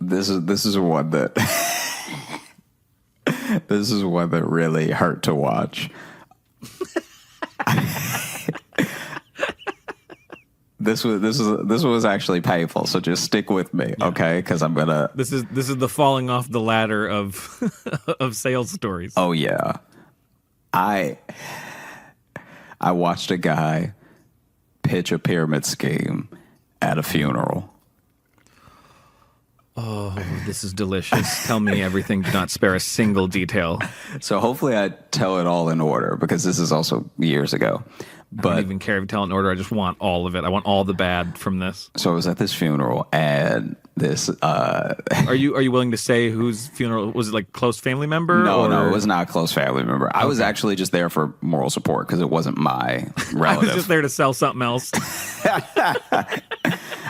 this is one that this is one that really hurt to watch. This was actually painful, so just stick with me, okay? Because I'm gonna. This is the falling off the ladder of of sales stories. Oh yeah, I watched a guy pitch a pyramid scheme at a funeral. Oh, this is delicious. Tell me everything. Do not spare a single detail. So hopefully I tell it all in order because this is also years ago. But I don't even care if you tell it in order. I just want all of it. I want all the bad from this. So I was at this funeral, and this. Are you willing to say whose funeral was it? Like close family member? No, it was not a close family member. I was actually just there for moral support because it wasn't my relative. I was just there to sell something else.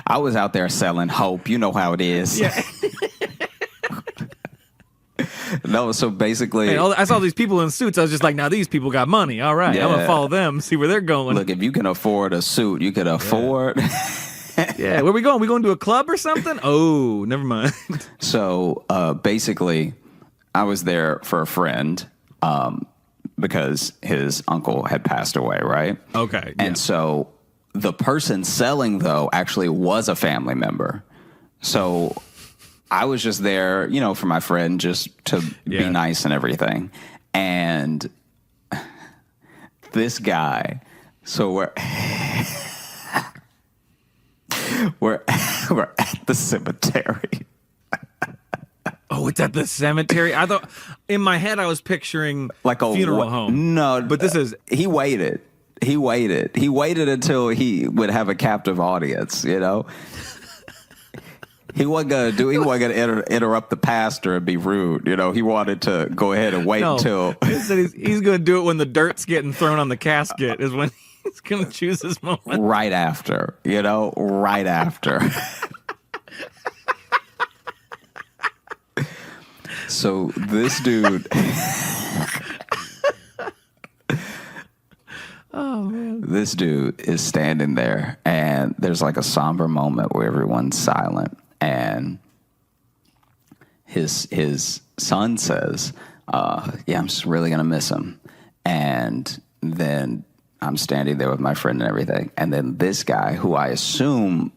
I was out there selling hope. You know how it is. Yeah. No, so basically... Hey, I saw these people in suits. I was just like, now these people got money. All right, I'm going to follow them, see where they're going. Look, if you can afford a suit, you can afford... Yeah, where we going? We going to a club or something? Oh, never mind. So basically, I was there for a friend because his uncle had passed away, right? Okay. And so the person selling, though, actually was a family member. So... I was just there, you know, for my friend, just to be nice and everything. And this guy, so we're at the cemetery. Oh, it's at the cemetery? I thought, in my head, I was picturing like a funeral home. No, but this is... He waited until he would have a captive audience, you know? He wasn't gonna interrupt the pastor and be rude. You know, he wanted to go ahead and wait until he's gonna do it when the dirt's getting thrown on the casket is when he's gonna choose his moment. Right after, you know, right after. So this dude oh man. This dude is standing there and there's like a somber moment where everyone's silent. And his son says, yeah, I'm just really going to miss him. And then I'm standing there with my friend and everything. And then this guy, who I assume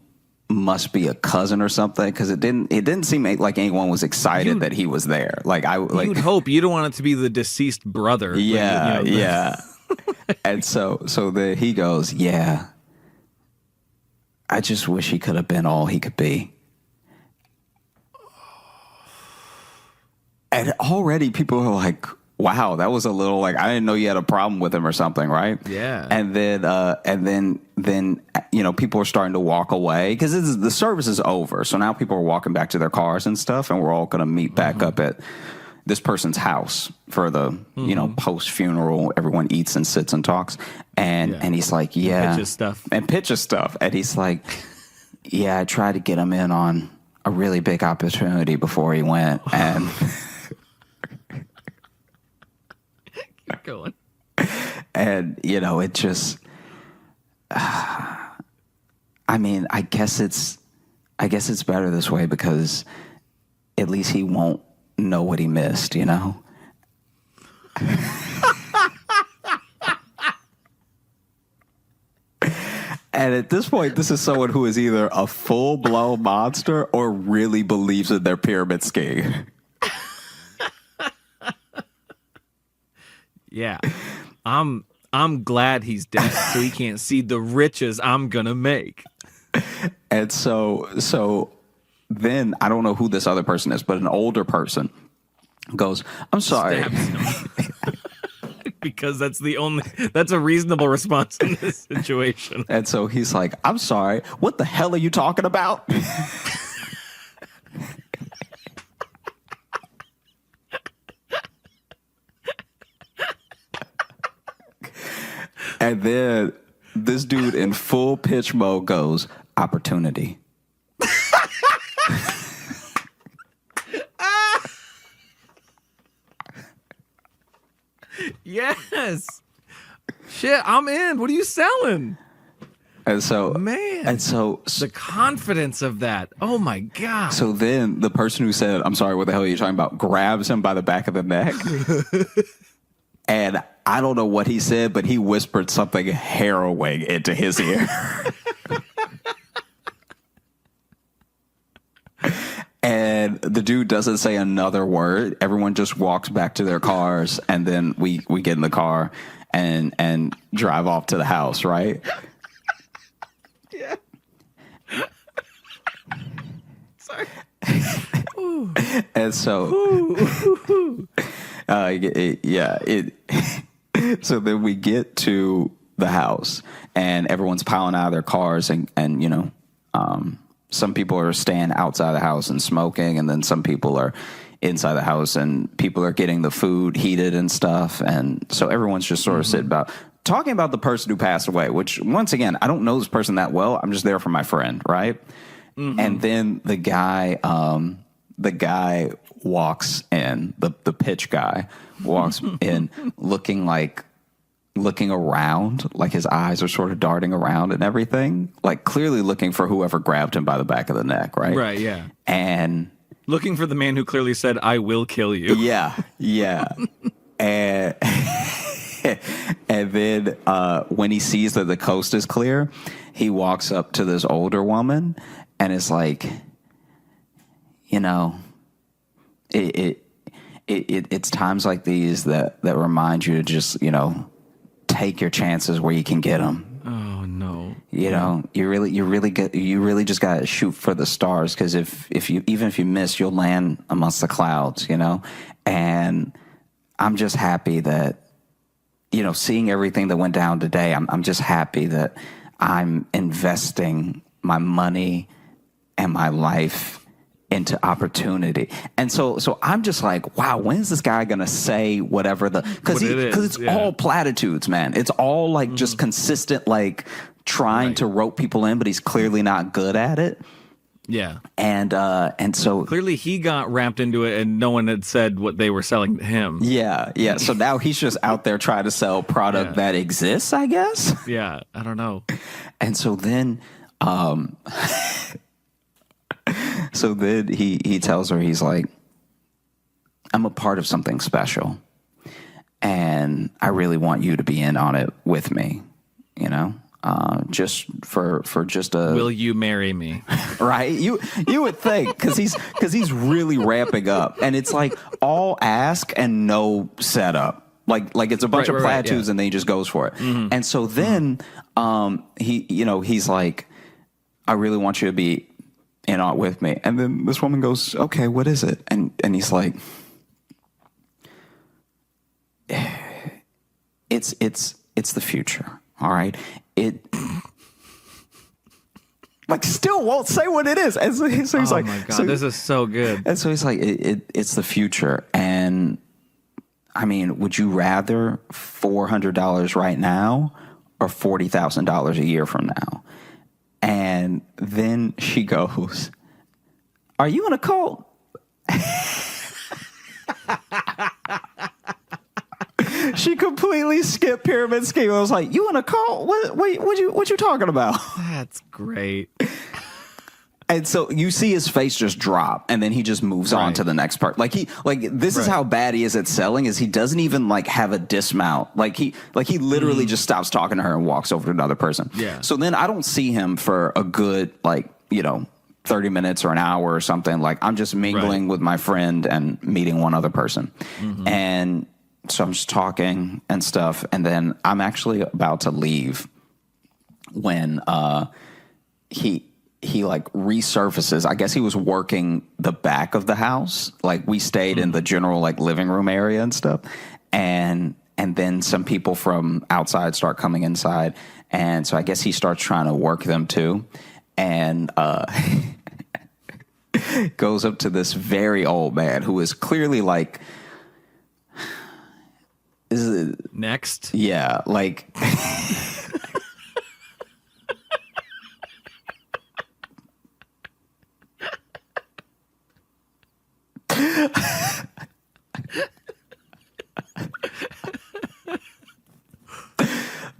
must be a cousin or something, because it didn't seem like anyone was excited that he was there. You'd hope. You don't want it to be the deceased brother. Yeah, yeah. And so he goes, yeah, I just wish he could have been all he could be. And already people are like, wow, that was a little like, I didn't know you had a problem with him or something, right? Yeah. And then you know, people are starting to walk away because the service is over. So now people are walking back to their cars and stuff, and we're all going to meet back up at this person's house for the, you know, post-funeral. Everyone eats and sits and talks. And he's like, yeah. Pitches stuff. And he's like, yeah, I tried to get him in on a really big opportunity before he went. And... Keep going. And, you know, it just, I mean, I guess it's better this way because at least he won't know what he missed, you know? And at this point, this is someone who is either a full-blown monster or really believes in their pyramid scheme. Yeah. I'm glad he's dead so he can't see the riches I'm gonna make. And so then I don't know who this other person is, but an older person goes, I'm sorry. Because that's a reasonable response in this situation. And so he's like, I'm sorry, what the hell are you talking about? And then this dude in full pitch mode goes, opportunity. Yes. Shit, I'm in. What are you selling? And so, Man. and so, The confidence of that. Oh my God. so then the person who said, "I'm sorry, what the hell are you talking about?" grabs him by the back of the neck. And I don't know what he said, but he whispered something harrowing into his ear. And the dude doesn't say another word. Everyone just walks back to their cars, and then we get in the car and drive off to the house, right? Yeah. Sorry. And so, so then we get to the house, and everyone's piling out of their cars, and you know, some people are staying outside the house and smoking, and then some people are inside the house, and people are getting the food heated and stuff, and so everyone's just sort of sitting about talking about the person who passed away. Which, once again, I don't know this person that well. I'm just there for my friend, right? And then the guy walks in, the pitch guy walks in looking around, like his eyes are sort of darting around and everything, like clearly looking for whoever grabbed him by the back of the neck, right? Right, yeah. And looking for the man who clearly said, "I will kill you." yeah. And and then when he sees that the coast is clear, he walks up to this older woman and is like, you know, it's times like these that remind you to just, you know, take your chances where you can get them. Oh no! You know, you really just gotta shoot for the stars, because if you miss, you'll land amongst the clouds. You know, and I'm just happy that, you know, seeing everything that went down today, I'm just happy that I'm investing my money and my life into opportunity. And so I'm just like, wow, when is this guy gonna say whatever because it's all platitudes, man. It's all like just consistent, like trying to rope people in, but he's clearly not good at it. Yeah. And so clearly he got wrapped into it and no one had said what they were selling to him. Yeah. So now he's just out there trying to sell product that exists, I guess. Yeah, I don't know. And so then he tells her, he's like, "I'm a part of something special, and I really want you to be in on it with me, you know, just for just a." Will you marry me? Right? You would think, because he's really ramping up, and it's like all ask and no setup. Like it's a bunch of platitudes, and then he just goes for it. And so then he's like, "I really want you to be in on it with me." And then this woman goes, "Okay, what is it?" And he's like, it's the future. All right. It like still won't say what it is. And so he's like, "Oh my God, this is so good." And so he's like, it's the future. And I mean, would you rather $400 right now or $40,000 a year from now? And then she goes, "Are you in a cult?" She completely skipped pyramid scheme. I was like, "You in a cult? What you talking about?" That's great. And so you see his face just drop, and then he just moves on to the next part. This is how bad he is at selling, is he doesn't even like have a dismount. He literally just stops talking to her and walks over to another person. Yeah. So then I don't see him for a good 30 minutes or an hour or something. Like, I'm just mingling with my friend and meeting one other person. And so I'm just talking and stuff, and then I'm actually about to leave when he like resurfaces. I guess he was working the back of the house. Like, we stayed in the general like living room area and stuff. And then some people from outside start coming inside. And so I guess he starts trying to work them too. And goes up to this very old man who is clearly like, Next. Yeah, like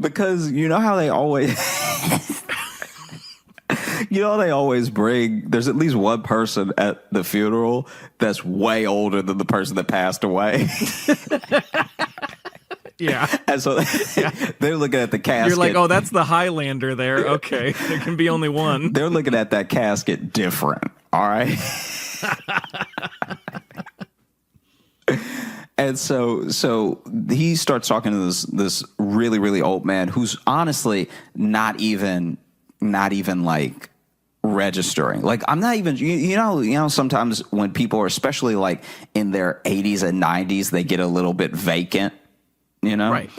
because you know how they always You know, they always there's at least one person at the funeral that's way older than the person that passed away. Yeah. And so they're looking at the casket. You're like, oh, that's the Highlander there. Okay. There can be only one. They're looking at that casket different. All right. And so he starts talking to this really, really old man who's honestly not even like registering. Like, I'm not even, you know, sometimes when people are especially like in their 80s and 90s, they get a little bit vacant, you know? Right.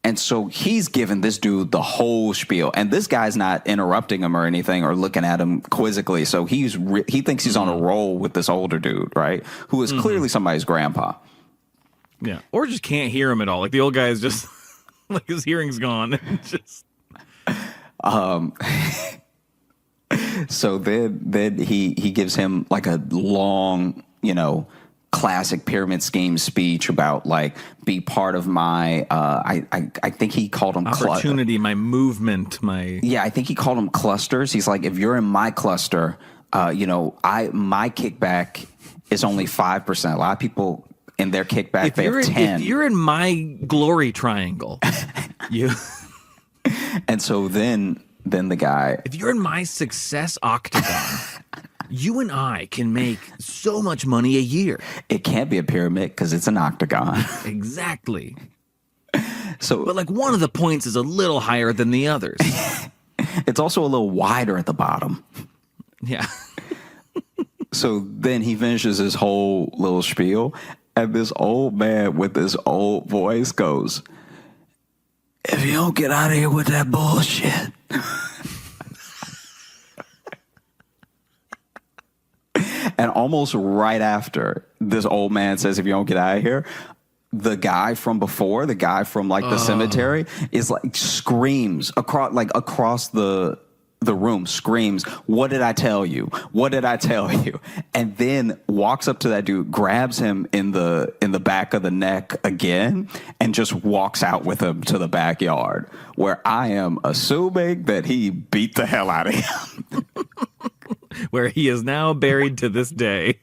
And so he's giving this dude the whole spiel, and this guy's not interrupting him or anything or looking at him quizzically. So he thinks he's on a roll with this older dude, right? Who is clearly somebody's grandpa. Yeah. Or just can't hear him at all. Like the old guy is just like his hearing's gone. Just So then he gives him like a long, you know, classic pyramid scheme speech about like be part of my I think he called them opportunity, my movement, my I think he called them clusters. He's like, if you're in my cluster, you know, my kickback is only 5%. A lot of people in their kickback they have 10. If you're in my glory triangle, you and so then the guy, if you're in my success octagon, you and I can make so much money a year. It can't be a pyramid because it's an octagon. Exactly. So, but like one of the points is a little higher than the others. It's also a little wider at the bottom. Yeah. So then he finishes his whole little spiel, and this old man with this old voice goes, "If you don't get out of here with that bullshit." And almost right after this old man says, "If you don't get out of here," the guy from before, the guy from like the cemetery, is like screams across the room, screams, "What did I tell you? What did I tell you?" And then walks up to that dude, grabs him in the back of the neck again, and just walks out with him to the backyard, where I am assuming that he beat the hell out of him. Where he is now buried to this day.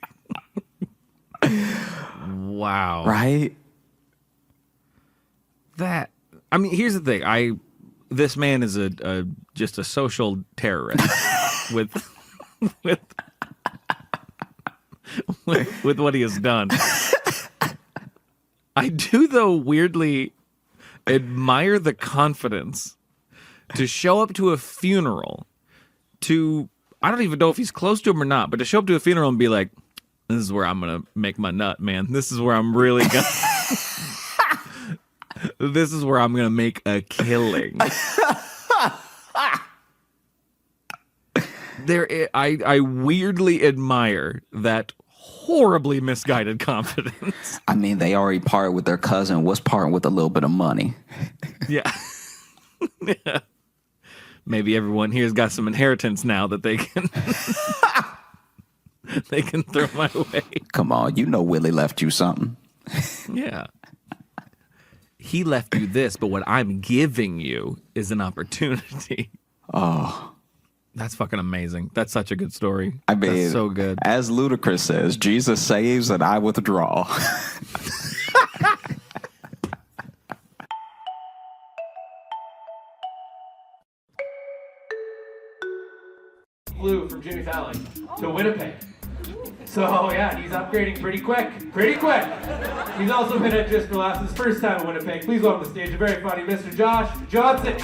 Wow. Right? I mean, here's the thing. This man is just a social terrorist with what he has done. I do, though, weirdly admire the confidence to show up to a funeral I don't even know if he's close to him or not, but to show up to a funeral and be like, "This is where I'm going to make my nut, man. This is where I'm really going to... This is where I'm going to make a killing." I weirdly admire that horribly misguided confidence. I mean, they already parted with their cousin. What's parting with a little bit of money? Yeah. Yeah. Maybe everyone here's got some inheritance now that they can they can throw my way. Come on, you know Willie left you something. Yeah. He left you this, but what I'm giving you is an opportunity. Oh. That's fucking amazing. That's such a good story. I mean, that's so good. As Ludacris says, Jesus saves and I withdraw. Flew from Jimmy Fallon to Winnipeg. So yeah, he's upgrading pretty quick. He's also been at Just for Laughs' first time in Winnipeg. Please welcome to the stage a very funny Mr. Josh Johnson.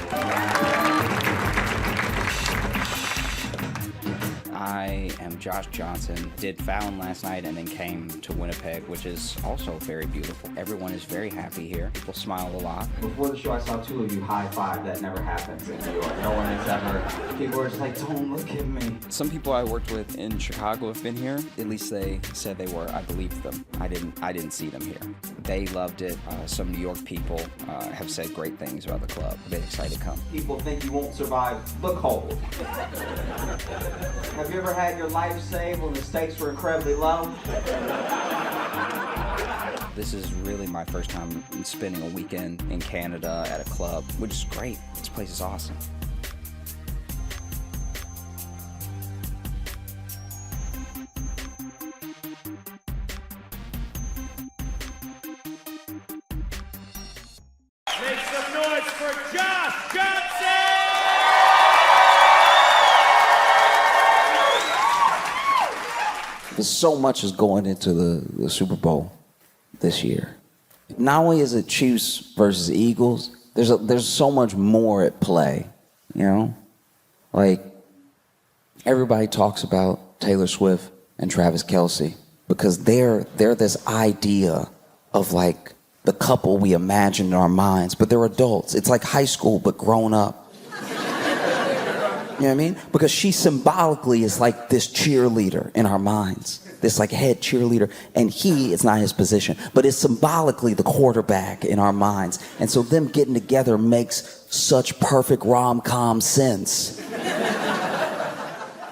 I am Josh Johnson. Did Fallon last night and then came to Winnipeg, which is also very beautiful. Everyone is very happy here. People smile a lot. Before the show, I saw two of you high five. That never happens in New York. No one has ever. People are just like, "Don't look at me." Some people I worked with in Chicago have been here. At least they said they were. I believed them. I didn't see them here. They loved it. Some New York people have said great things about the club. They're excited to come. People think you won't survive the cold. Have you ever had your life saved when the stakes were incredibly low? This is really my first time spending a weekend in Canada at a club, which is great. This place is awesome. because so much is going into the Super Bowl this year. Not only is it Chiefs versus Eagles, there's so much more at play, you know? Like, everybody talks about Taylor Swift and Travis Kelce because they're this idea of like the couple we imagine in our minds, but they're adults. It's like high school, but grown up. You know what I mean? Because she symbolically is like this cheerleader in our minds, this like head cheerleader, and it's not his position, but it's symbolically the quarterback in our minds. And so them getting together makes such perfect rom-com sense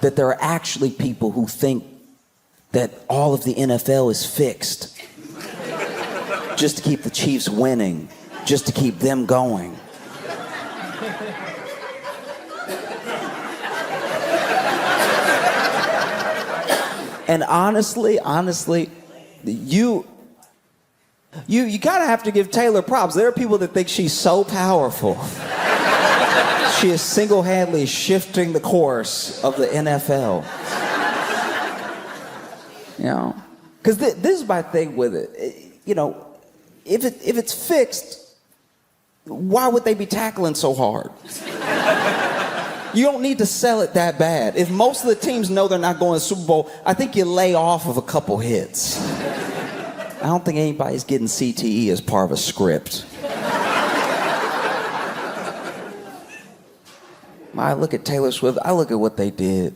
that there are actually people who think that all of the NFL is fixed just to keep the Chiefs winning, just to keep them going. And honestly, you kind of have to give Taylor props. There are people that think she's so powerful. She is single-handedly shifting the course of the NFL. You know, because this is my thing with it. You know, if it's fixed, why would they be tackling so hard? You don't need to sell it that bad. If most of the teams know they're not going to the Super Bowl, I think you lay off of a couple hits. I don't think anybody's getting CTE as part of a script. I look at Taylor Swift, I look at what they did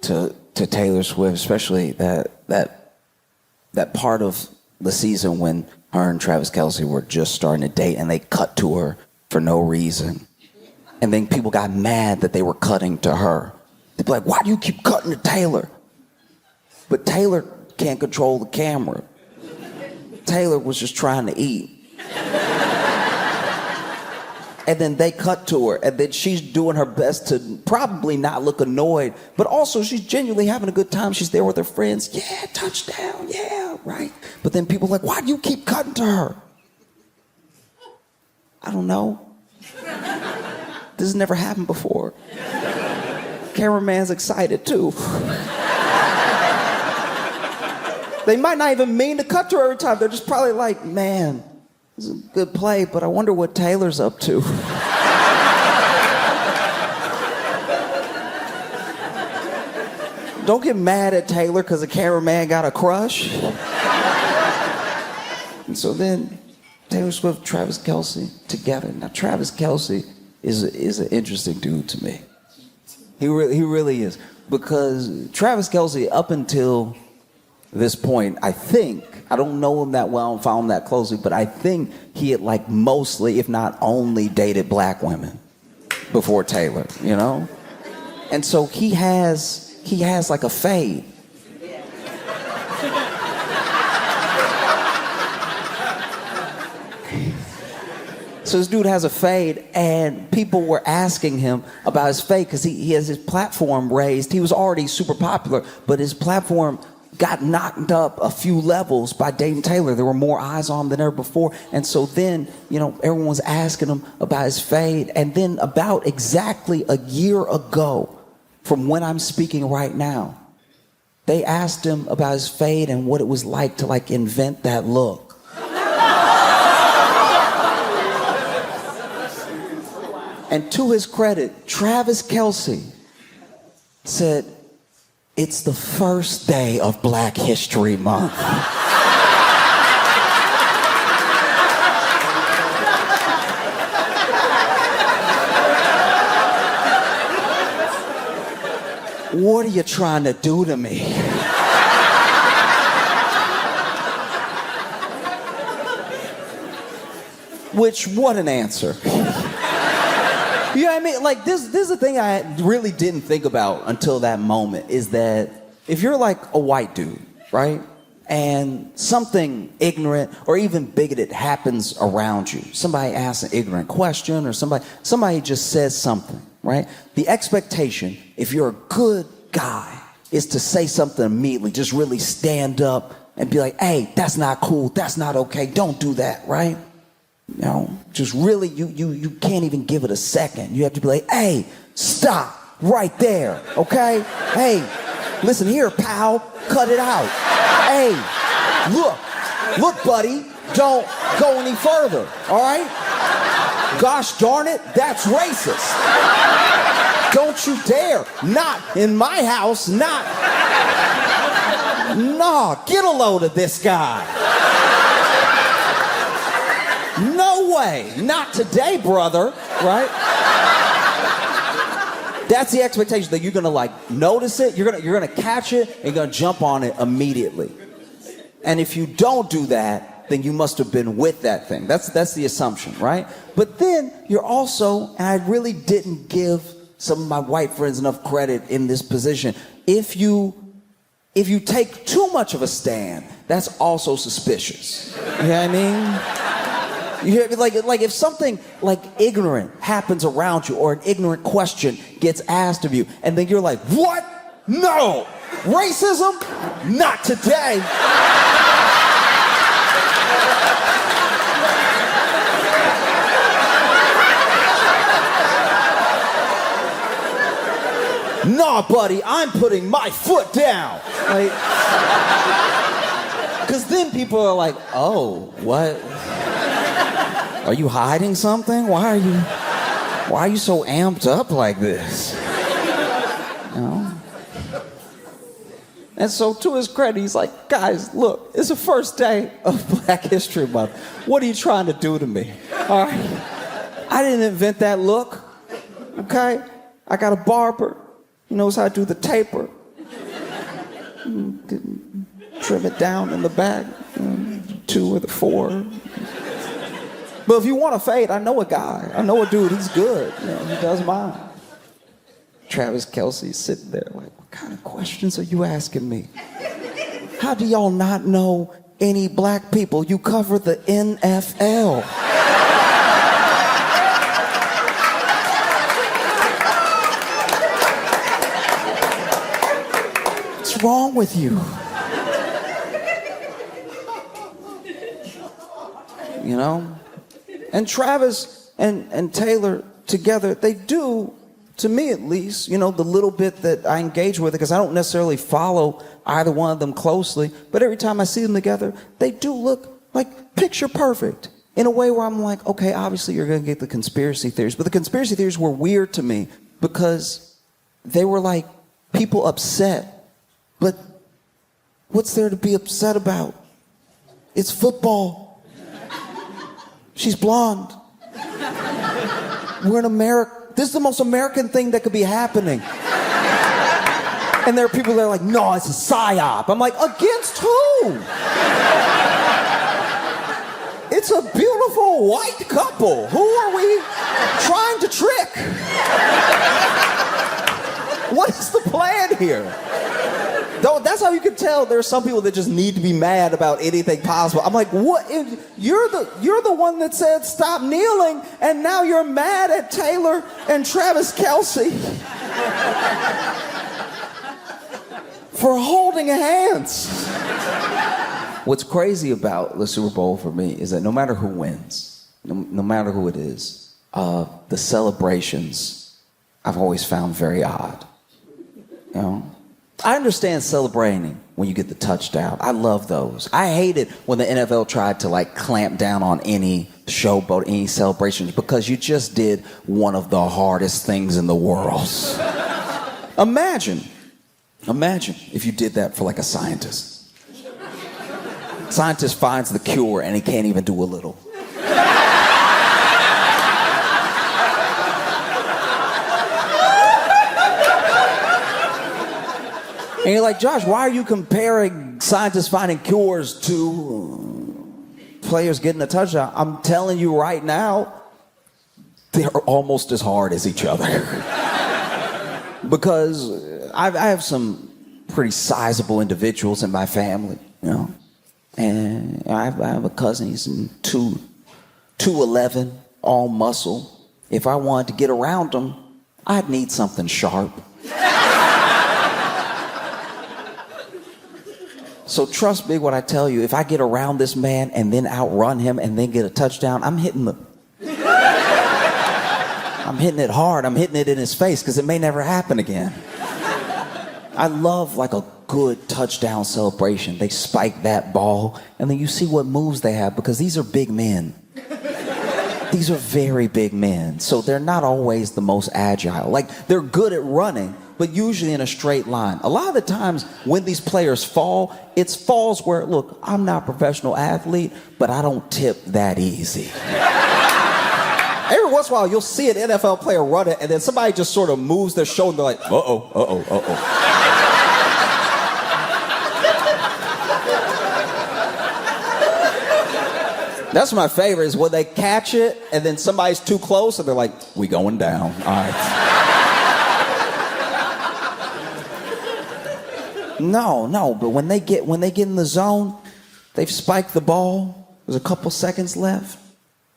to Taylor Swift, especially that part of the season when her and Travis Kelce were just starting to date and they cut to her for no reason. And then people got mad that they were cutting to her. They'd be like, why do you keep cutting to Taylor? But Taylor can't control the camera. Taylor was just trying to eat. And then they cut to her, and then she's doing her best to probably not look annoyed, but also she's genuinely having a good time. She's there with her friends. Yeah, touchdown, yeah, right. But then people are like, why do you keep cutting to her? I don't know. This has never happened before. Cameraman's excited too. They might not even mean to cut to her every time. They're just probably like, man, this is a good play, but I wonder what Taylor's up to. Don't get mad at Taylor because the cameraman got a crush. And so then Taylor Swift, Travis Kelce together. Now Travis Kelce is an interesting dude to me. He really is. Because Travis Kelce, up until this point, I don't know him that well and follow him that closely, but I think he had like mostly, if not only, dated black women before Taylor, you know? And so he has like a fade. So this dude has a fade, and people were asking him about his fade because he has his platform raised. He was already super popular, but his platform got knocked up a few levels by dating Taylor. There were more eyes on him than ever before. And so then, you know, everyone was asking him about his fade. And then about exactly a year ago, from when I'm speaking right now, they asked him about his fade and what it was like to like invent that look. And to his credit, Travis Kelce said, it's the first day of Black History Month. What are you trying to do to me? Which, what an answer. You know what I mean? Like, this is the thing I really didn't think about until that moment, is that if you're like a white dude, right? And something ignorant or even bigoted happens around you. Somebody asks an ignorant question or somebody just says something, right? The expectation, if you're a good guy, is to say something immediately, just really stand up and be like, hey, that's not cool, that's not okay, don't do that, right? You know, just really, you can't even give it a second. You have to be like, hey, stop right there, okay? Hey, Listen here, pal, cut it out. Hey, look, buddy, don't go any further, all right? Gosh darn it, that's racist. Don't you dare, not in my house, not. Nah, get a load of this guy. No way, not today, brother, right? That's the expectation, that you're gonna like notice it, you're gonna catch it, and you're gonna jump on it immediately. And if you don't do that, then you must have been with that thing. That's the assumption, right? But then you're also, and I really didn't give some of my white friends enough credit in this position. If you take too much of a stand, that's also suspicious. You know what I mean? You hear me? Like if something like ignorant happens around you, or an ignorant question gets asked of you, and then you're like, what? No! Racism? Not today! Nah, buddy, I'm putting my foot down. Like, because then people are like, oh, what? Are you hiding something? Why are you so amped up like this? You know? And so to his credit, he's like, guys, look, it's the first day of Black History Month. What are you trying to do to me? All right? I didn't invent that look, okay? I got a barber. He knows how to do the taper. Trim it down in the back, 2 or the 4. But if you want to fade, I know a guy. I know a dude. He's good. You know, he does mine. Travis Kelce's sitting there like, what kind of questions are you asking me? How do y'all not know any black people? You cover the NFL. What's wrong with you? You know? And Travis and Taylor together, they do, to me at least, you know, the little bit that I engage with it, because I don't necessarily follow either one of them closely, but every time I see them together, they do look like picture perfect in a way where I'm like, okay, obviously you're going to get the conspiracy theories, but the conspiracy theories were weird to me because they were like people upset. But what's there to be upset about? It's football. She's blonde. We're in America. This is the most American thing that could be happening. And there are people that are like, no, it's a psyop. I'm like, against who? It's a beautiful white couple. Who are we trying to trick? What is the plan here? Though that's how you can tell there are some people that just need to be mad about anything possible. I'm like, what? You're the one that said stop kneeling, and now you're mad at Taylor and Travis Kelce for holding hands. What's crazy about the Super Bowl for me is that no matter who wins, no matter who it is, the celebrations I've always found very odd. You know? I understand celebrating when you get the touchdown. I love those. I hate it when the NFL tried to like clamp down on any showboat, any celebrations, because you just did one of the hardest things in the world. Imagine if you did that for like a scientist. Scientist finds the cure and he can't even do a little. And you're like, Josh, why are you comparing scientists finding cures to players getting a touchdown? I'm telling you right now, they're almost as hard as each other. Because I have some pretty sizable individuals in my family, you know. And I have a cousin, he's 2'11", all muscle. If I wanted to get around him, I'd need something sharp. So trust me when I tell you, if I get around this man and then outrun him and then get a touchdown, I'm hitting it hard. I'm hitting it in his face because it may never happen again. I love like a good touchdown celebration. They spike that ball, and then you see what moves they have because these are big men. These are very big men, so they're not always the most agile. Like, they're good at running, but usually in a straight line. A lot of the times when these players fall, it's falls where, look, I'm not a professional athlete, but I don't tip that easy. Every once in a while, you'll see an NFL player run it, and then somebody just sort of moves their shoulder, like, uh-oh, uh-oh, uh-oh. That's my favorite, is when they catch it, and then somebody's too close, and they're like, we going down. All right. No, but when they get in the zone, they've spiked the ball, there's a couple seconds left,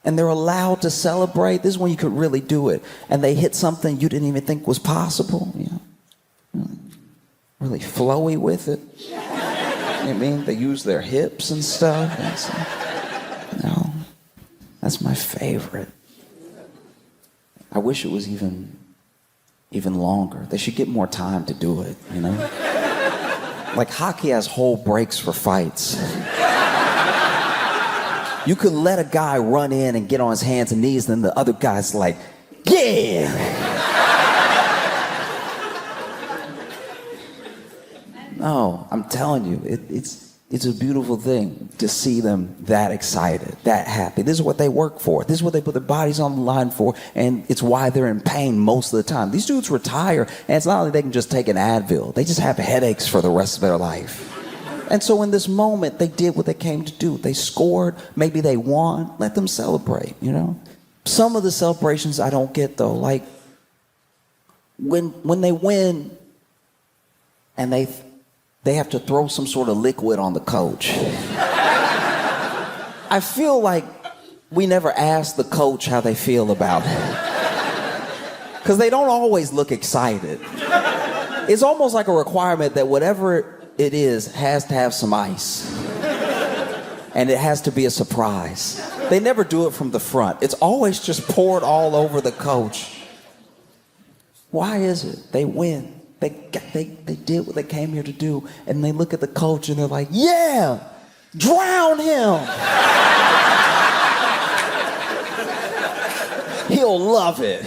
and they're allowed to celebrate. This is when you could really do it. And they hit something you didn't even think was possible, you know. Really flowy with it. You know what I mean? They use their hips and stuff. And so, no, that's my favorite. I wish it was even longer. They should get more time to do it, you know? Like, hockey has whole breaks for fights. You could let a guy run in and get on his hands and knees, and then the other guy's like, yeah! No, I'm telling you, it's a beautiful thing to see them that excited, that happy. This is what they work for. This is what they put their bodies on the line for, and it's why they're in pain most of the time. These dudes retire, and it's not like they can just take an Advil. They just have headaches for the rest of their life. And so in this moment, they did what they came to do. They scored, maybe they won. Let them celebrate, you know? Some of the celebrations I don't get, though, like when they win and they have to throw some sort of liquid on the coach. I feel like we never ask the coach how they feel about it. Because they don't always look excited. It's almost like a requirement that whatever it is has to have some ice. And it has to be a surprise. They never do it from the front. It's always just poured all over the coach. Why is it? They win. They did what they came here to do, and they look at the coach and they're like, yeah, drown him. He'll love it.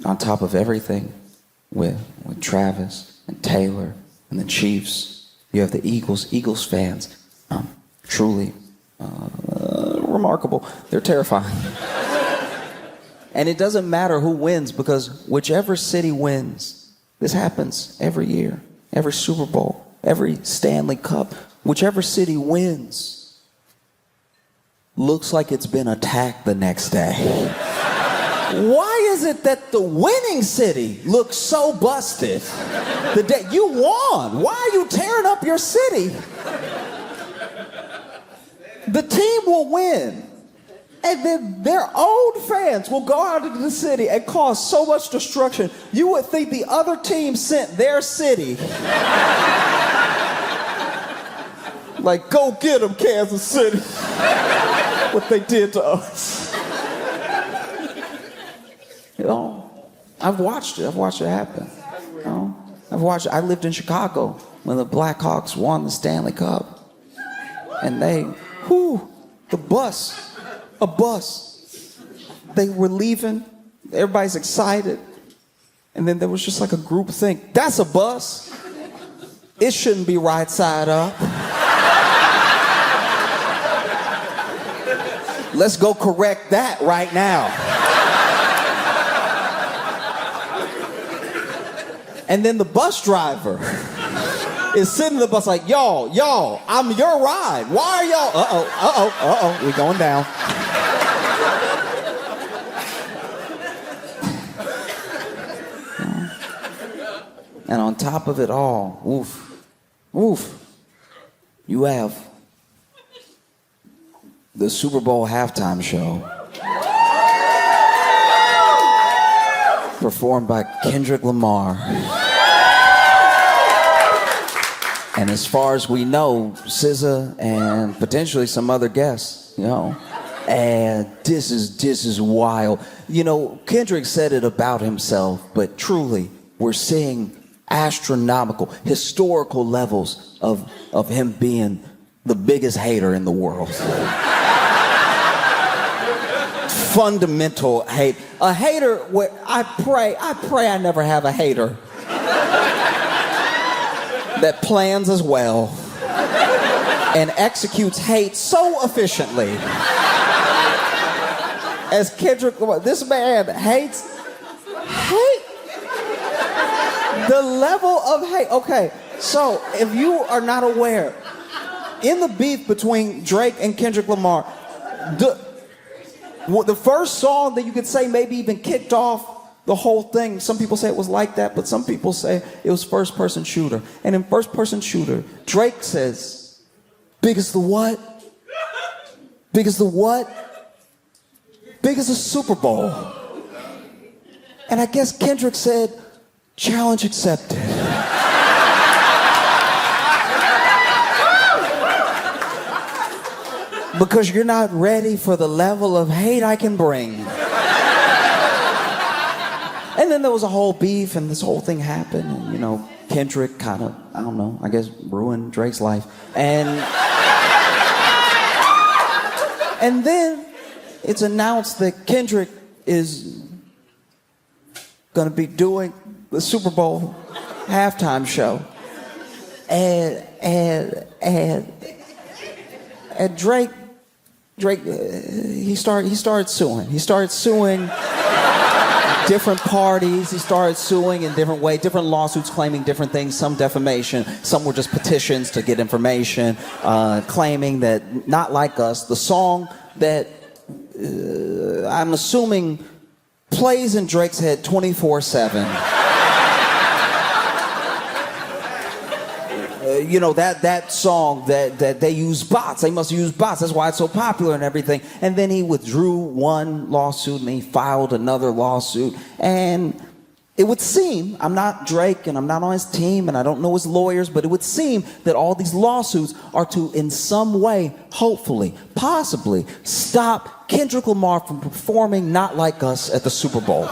On top of everything, with Travis and Taylor and the Chiefs, you have the Eagles. Eagles fans, truly remarkable. They're terrifying. And it doesn't matter who wins, because whichever city wins, this happens every year, every Super Bowl, every Stanley Cup, whichever city wins, looks like it's been attacked the next day. Why is it that the winning city looks so busted the day you won? Why are you tearing up your city? The team will win. And then their own fans will go out into the city and cause so much destruction, you would think the other team sent their city. Like, go get them, Kansas City. What they did to us. You know, I've watched it happen. You know, I lived in Chicago when the Blackhawks won the Stanley Cup. And a bus. They were leaving. Everybody's excited. And then there was just like a group think, that's a bus. It shouldn't be right side up. Let's go correct that right now. And then the bus driver is sitting in the bus like, y'all, I'm your ride. Why are y'all? We going down. And on top of it all, you have the Super Bowl halftime show performed by Kendrick Lamar. And as far as we know, SZA and potentially some other guests, you know. And this is wild. You know, Kendrick said it about himself, but truly, we're seeing astronomical, historical levels of him being the biggest hater in the world. Fundamental hate. A hater where I pray I never have a hater that plans as well and executes hate so efficiently as Kendrick Lamar. This man hates hate. The level of hate. Okay, so if you are not aware, in the beef between Drake and Kendrick Lamar, the first song that you could say maybe even kicked off the whole thing, some people say it was like that, but some people say it was First Person Shooter. And in First Person Shooter, Drake says, big as the what? Big as the what? Big as the Super Bowl. And I guess Kendrick said, challenge accepted. Because you're not ready for the level of hate I can bring. And then there was a whole beef and this whole thing happened. And, you know, Kendrick kind of, I don't know, I guess ruined Drake's life. And then it's announced that Kendrick is going to be doing the Super Bowl halftime show. And Drake, he started suing. He started suing different parties. He started suing in different ways, different lawsuits claiming different things, some defamation, some were just petitions to get information, claiming that Not Like Us, the song that I'm assuming plays in Drake's head 24/7. You know, that song that they use bots. They must use bots. That's why it's so popular and everything. And then he withdrew one lawsuit and he filed another lawsuit. And it would seem, I'm not Drake and I'm not on his team and I don't know his lawyers, but it would seem that all these lawsuits are to, in some way, hopefully, possibly, stop Kendrick Lamar from performing Not Like Us at the Super Bowl.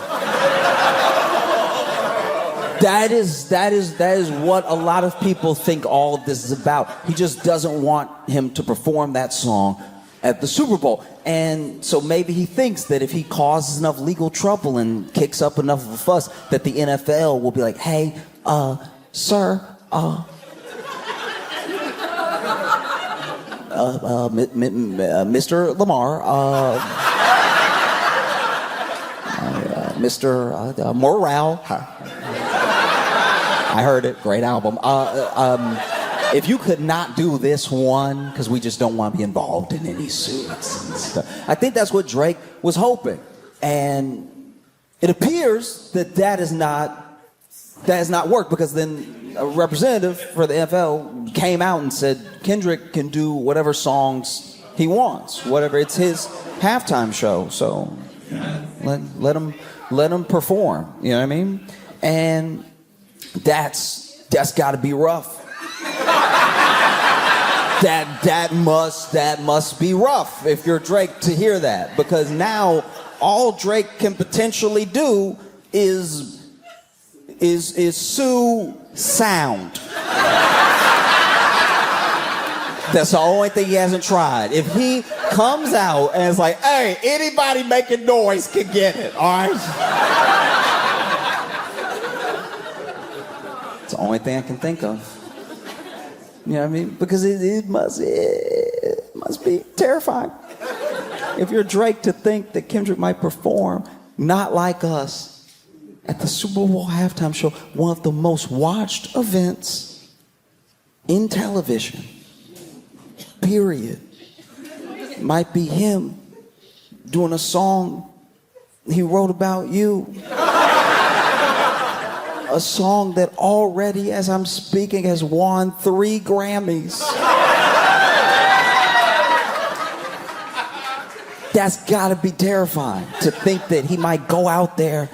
That is what a lot of people think all of this is about. He just doesn't want him to perform that song at the Super Bowl. And so maybe he thinks that if he causes enough legal trouble and kicks up enough of a fuss, that the NFL will be like, hey, sir, Mr. Lamar, Mr. Morale. I heard it. Great album. If you could not do this one, because we just don't want to be involved in any suits and stuff. I think that's what Drake was hoping. And it appears that has not worked, because then a representative for the NFL came out and said Kendrick can do whatever songs he wants, whatever. It's his halftime show. So let him perform. You know what I mean? And that's got to be rough. That must be rough if you're Drake to hear that, because now all Drake can potentially do is sue sound. That's the only thing he hasn't tried. If he comes out and is like, hey, anybody making noise can get it, all right? It's the only thing I can think of. You know what I mean? Because it must be terrifying. If you're Drake, to think that Kendrick might perform Not Like Us at the Super Bowl halftime show, one of the most watched events in television, period, might be him doing a song he wrote about you. A song that already, as I'm speaking, has won 3 Grammys. That's gotta be terrifying, to think that he might go out there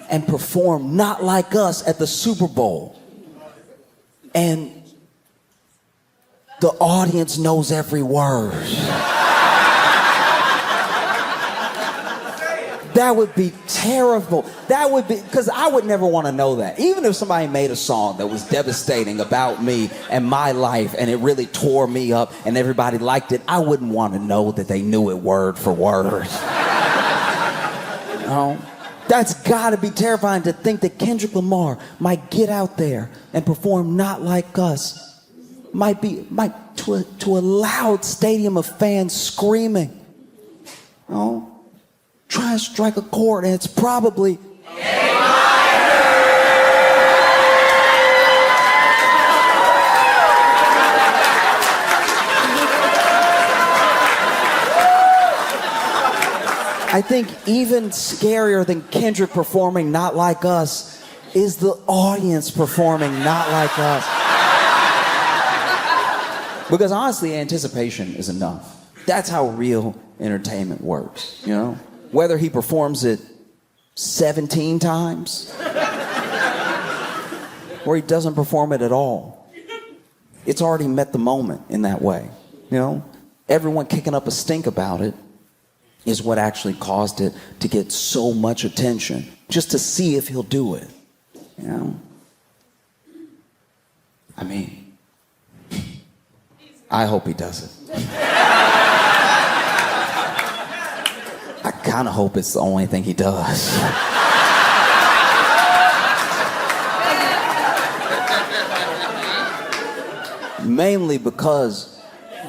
and perform Not Like Us at the Super Bowl. And the audience knows every word. That would be terrible. That would be, because I would never want to know that. Even if somebody made a song that was devastating about me and my life and it really tore me up and everybody liked it, I wouldn't want to know that they knew it word for word. You know? That's got to be terrifying to think that Kendrick Lamar might get out there and perform Not Like Us. Might to a loud stadium of fans screaming. You know? Try to strike a chord, and it's probably I think even scarier than Kendrick performing Not Like Us is the audience performing Not Like Us. Because honestly, anticipation is enough. That's how real entertainment works, you know? Whether he performs it 17 times or he doesn't perform it at all, it's already met the moment in that way, you know? Everyone kicking up a stink about it is what actually caused it to get so much attention, just to see if he'll do it, you know? I mean, I hope he does it. I kind of hope it's the only thing he does. Mainly because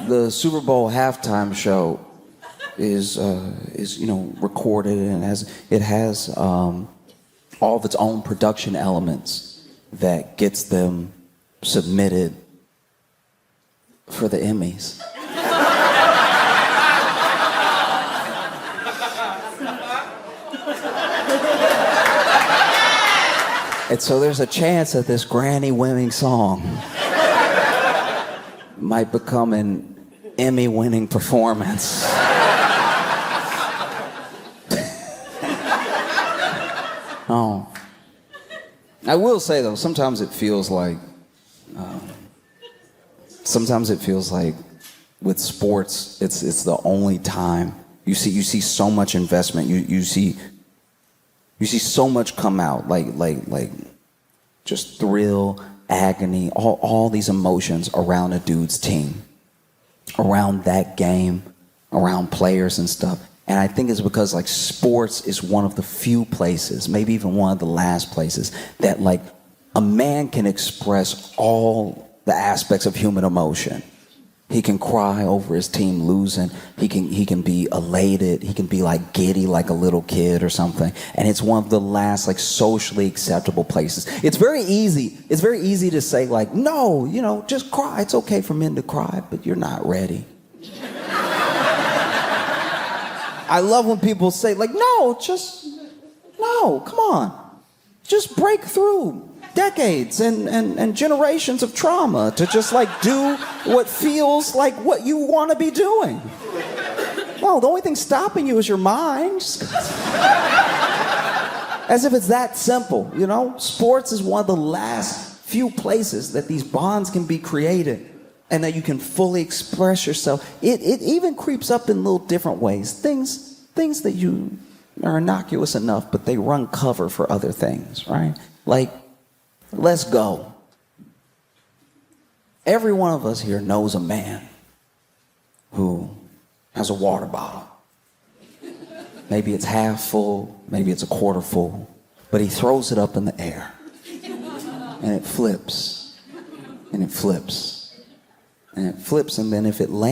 the Super Bowl halftime show is you know, recorded and it has all of its own production elements that gets them submitted for the Emmys. And so there's a chance that this Grammy-winning song might become an Emmy-winning performance. Oh. I will say, though, sometimes it feels like with sports, it's the only time you see so much investment. You see so much come out, like just thrill, agony, all these emotions around a dude's team, around that game, around players and stuff. And I think it's because like sports is one of the few places, maybe even one of the last places, that like a man can express all the aspects of human emotion. He can cry over his team losing. He can be elated. He can be like giddy like a little kid or something. And it's one of the last like socially acceptable places. It's very easy to say like, no, you know, just cry. It's okay for men to cry, but you're not ready. I love when people say like, no, come on. Just break through decades and generations of trauma to just like do what feels like what you want to be doing. No, the only thing stopping you is your mind. As if it's that simple, you know? Sports is one of the last few places that these bonds can be created and that you can fully express yourself. It even creeps up in little different ways. Things that you are innocuous enough, but they run cover for other things, right? Like, let's go. Every one of us here knows a man who has a water bottle. Maybe it's half full, maybe it's a quarter full, but he throws it up in the air. And it flips, and it flips, and it flips, and then if it lands,